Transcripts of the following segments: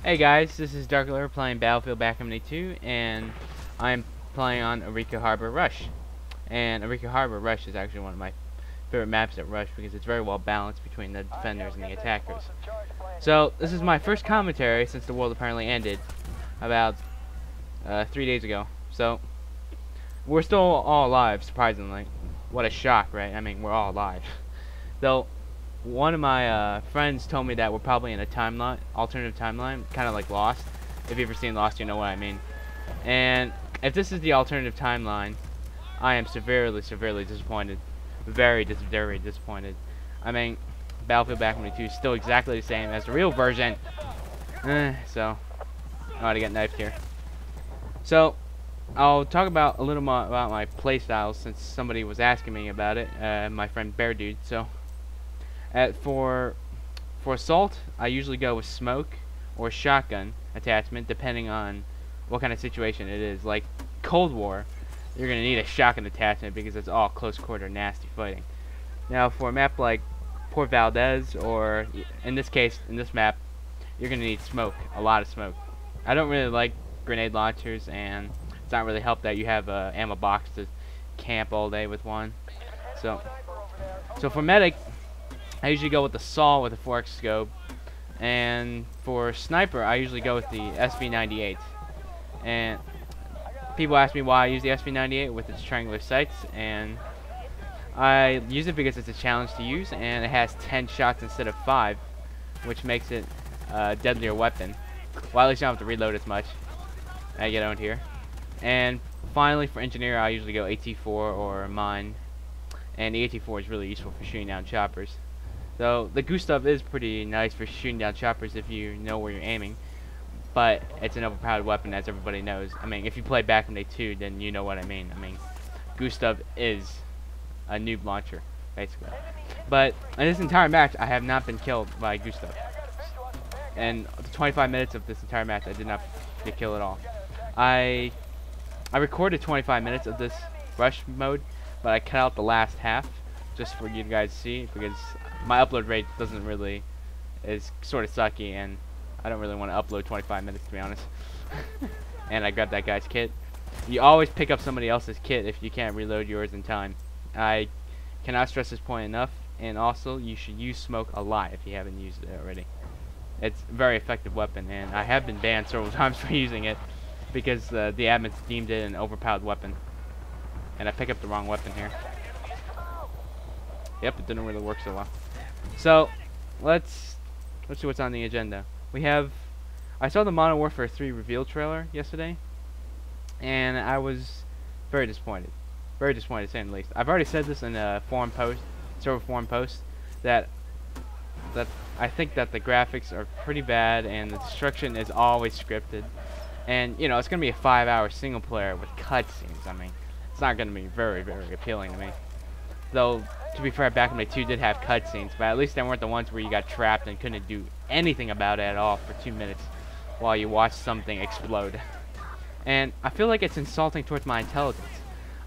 Hey guys, this is DarkLiberator playing Battlefield Backcountry 2, and I'm playing on Eureka Harbor Rush. And Eureka Harbor Rush is actually one of my favorite maps at Rush because it's very well balanced between the defenders and the attackers. So this is my first commentary since the world apparently ended about 3 days ago. So we're still all alive, surprisingly. What a shock, right? I mean, we're all alive. Though one of my friends told me that we're probably in a timeline, alternative timeline, kind of like Lost. If you've ever seen Lost, you know what I mean. And if this is the alternative timeline, I am severely disappointed. Very disappointed. I mean, Battlefield Backcountry 2 is still exactly the same as the real version. So, I ought to get knifed here. So, I'll talk about a little more about my playstyles since somebody was asking me about it. My friend Bear Dude. So, for assault, I usually go with smoke or shotgun attachment, depending on what kind of situation it is. Like Cold War, you're gonna need a shotgun attachment because it's all close quarter, nasty fighting. Now, for a map like Port Valdez, or in this case, in this map, you're gonna need smoke, a lot of smoke. I don't really like grenade launchers, and it's not really helped that you have a ammo box to camp all day with one. So for medic, I usually go with the SAW with a 4x scope, and for sniper, I usually go with the SV98. And people ask me why I use the SV98 with its triangular sights, and I use it because it's a challenge to use, and it has 10 shots instead of 5, which makes it a deadlier weapon. Well, at least you don't have to reload as much. I get owned here. And finally, for engineer, I usually go AT4 or mine, and the AT4 is really useful for shooting down choppers. Though the Gustav is pretty nice for shooting down choppers if you know where you're aiming, but it's an overpowered weapon, as everybody knows. I mean, if you play Backcountry 2, then you know what I mean. I mean, Gustav is a noob launcher, basically. But in this entire match, I have not been killed by Gustav. And the 25 minutes of this entire match, I did not get killed at all. I recorded 25 minutes of this rush mode, but I cut out the last half just for you guys to see, because my upload rate is sort of sucky, and I don't really want to upload 25 minutes, to be honest. And I grabbed that guy's kit. You always pick up somebody else's kit if you can't reload yours in time. I cannot stress this point enough, and also you should use smoke a lot if you haven't used it already. It's a very effective weapon, and I have been banned several times for using it because the admins deemed it an overpowered weapon. And I picked up the wrong weapon here. Yep, it didn't really work so well. So, let's see what's on the agenda. I saw the Modern Warfare 3 reveal trailer yesterday, and I was very disappointed. Very disappointed, to say the least. I've already said this in a server forum post, that I think that the graphics are pretty bad, and the destruction is always scripted. And, you know, it's going to be a 5-hour single player with cutscenes. I mean, it's not going to be very appealing to me. Though, to be fair, Backcountry 2 did have cutscenes, but at least they weren't the ones where you got trapped and couldn't do anything about it at all for 2 minutes while you watched something explode. And I feel like it's insulting towards my intelligence.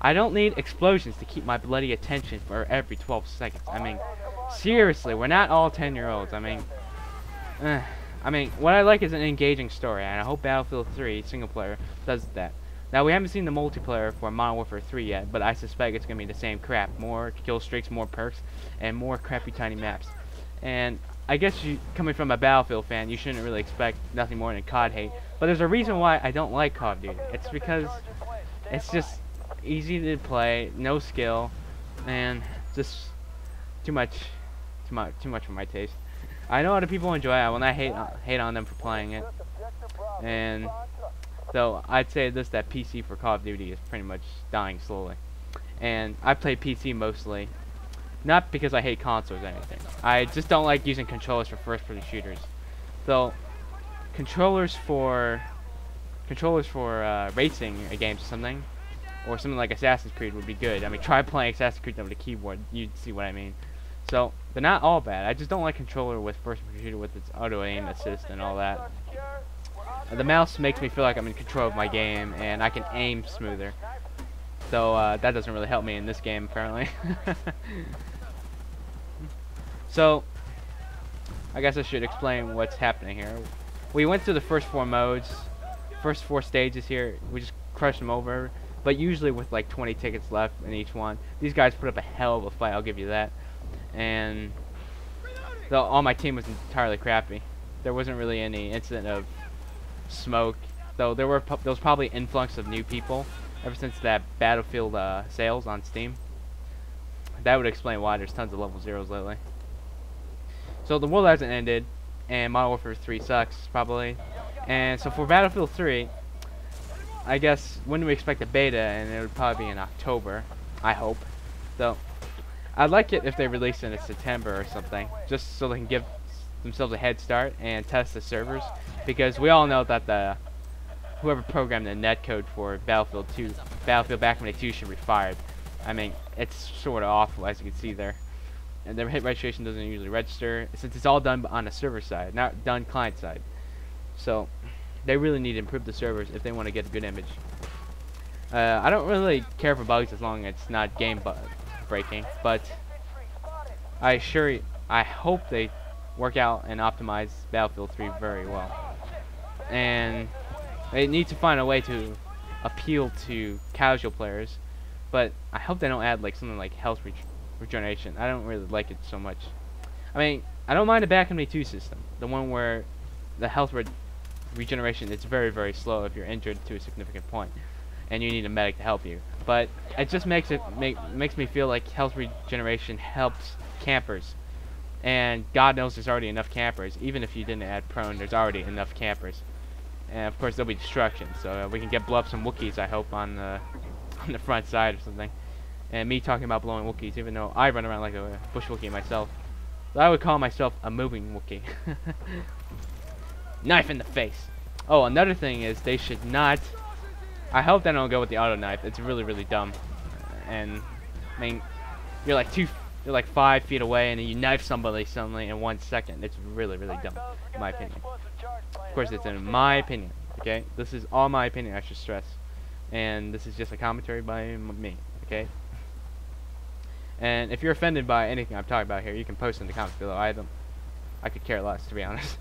I don't need explosions to keep my bloody attention for every 12 seconds. I mean, seriously, we're not all 10-year-olds. I mean, what I like is an engaging story, and I hope Battlefield 3 single player does that. Now, we haven't seen the multiplayer for Modern Warfare 3 yet, but I suspect it's going to be the same crap. More kill streaks, more perks, and more crappy tiny maps. And I guess coming from a Battlefield fan, you shouldn't really expect nothing more than COD hate. But there's a reason why I don't like Call of Duty. It's because it's just easy to play, no skill, and just too much for my taste. I know other people enjoy it. I will not hate on them for playing it. And though I'd say this, that PC for Call of Duty is pretty much dying slowly. And I play PC mostly, not because I hate consoles or anything. I just don't like using controllers for first-person shooters. Though controllers for racing games or something like Assassin's Creed would be good. I mean, try playing Assassin's Creed with a keyboard, you'd see what I mean. So they're not all bad. I just don't like controller with first-person shooter with its auto aim assist and all that. The mouse makes me feel like I'm in control of my game, and I can aim smoother. Though that doesn't really help me in this game, apparently. So, I guess I should explain what's happening here. we went through the first 4 modes, first 4 stages here. We just crushed them over, but usually with like 20 tickets left in each one. These guys put up a hell of a fight, I'll give you that. And all my team was entirely crappy. There wasn't really any incident of smoke, though there was probably influx of new people ever since that Battlefield sales on Steam. That would explain why there's tons of level 0s lately. So the world hasn't ended, and Modern Warfare 3 sucks, probably. And so for Battlefield 3, I guess, when do we expect a beta? And it would probably be in October, I hope. Though, I'd like it if they release it in September or something, just so they can give themselves a head start and test the servers. Because we all know that whoever programmed the netcode for Battlefield Back when 2 should be fired. I mean, it's sort of awful, as you can see there. And their hit registration doesn't usually register, since it's all done on the server side, not done client side. So, they really need to improve the servers if they want to get a good image. I don't really care for bugs as long as it's not game breaking, but I hope they work out and optimize Battlefield 3 very well. And they need to find a way to appeal to casual players. But I hope they don't add like something like health regeneration. I don't really like it so much. I mean, I don't mind the Back 2 system, the one where the health regeneration is very, very slow if you're injured to a significant point, and you need a medic to help you. But it just makes me feel like health regeneration helps campers, and God knows there's already enough campers. Even if you didn't add prone, there's already enough campers, and of course there'll be destruction. So we can blow up some Wookiees, I hope, on the front side or something. And me talking about blowing Wookiees, even though I run around like a bush Wookiee myself. So I would call myself a moving Wookiee. Knife in the face. Oh, another thing is they should not. I hope they don't go with the auto knife. It's really, really dumb. And I mean, you're like 5 feet away and you knife somebody suddenly in 1 second. It's really, really dumb, in my opinion. Of course, it's in my opinion. Okay, this is all my opinion, I should stress. And this is just a commentary by me, okay? And if you're offended by anything I'm talking about here, you can post in the comments below. I could care less, to be honest.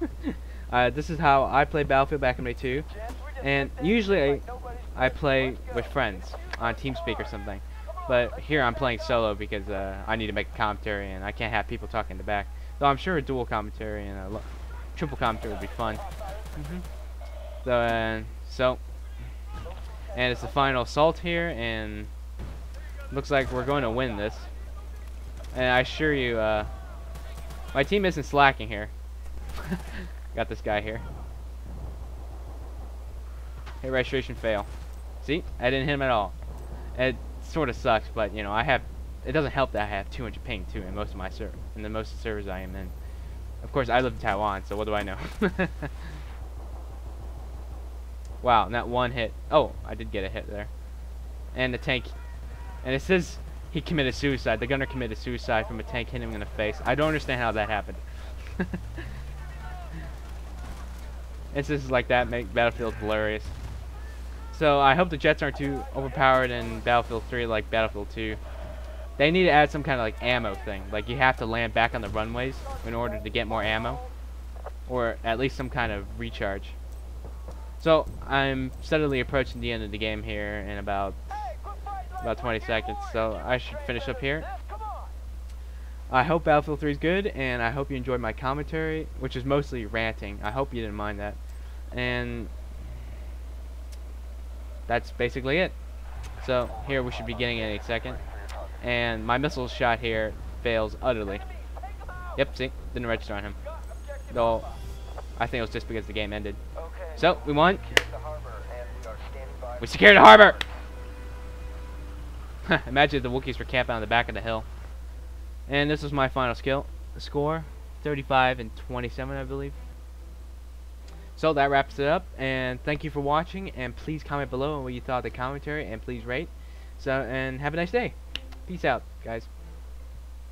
This is how I play Battlefield Back 2, and usually I play with friends on TeamSpeak or something. But here I'm playing solo because I need to make a commentary, and I can't have people talking in the back. Though I'm sure a dual commentary and a triple commentary would be fun. And it's the final assault here, and looks like we're going to win this. And I assure you, my team isn't slacking here. Got this guy here. Hit registration fail. See, I didn't hit him at all. It sort of sucks, but you know, it doesn't help that I have 200 ping too in most of my most of the servers I am in. Of course, I live in Taiwan, so what do I know? Wow, and that one hit. Oh, I did get a hit there. And the tank. And it says he committed suicide. The gunner committed suicide from a tank hitting him in the face. I don't understand how that happened. Instances like that make Battlefield hilarious. So I hope the jets aren't too overpowered in Battlefield 3 like Battlefield 2. They need to add some kind of like ammo thing. Like you have to land back on the runways in order to get more ammo. Or at least some kind of recharge. So I'm steadily approaching the end of the game here in about 20 seconds, so I should finish up here. I hope Battlefield 3 is good, and I hope you enjoyed my commentary, which is mostly ranting. I hope you didn't mind that. And that's basically it. So here we should be getting any second. And my missile shot here fails utterly. Yep, see? Didn't register on him. Though I think it was just because the game ended. So, we won. We secured the harbor! Imagine if the Wookiees were camping on the back of the hill. And this was my final score. 35 and 27, I believe. So, that wraps it up. And thank you for watching. And please comment below on what you thought of the commentary. And please rate. So, and have a nice day. Peace out, guys.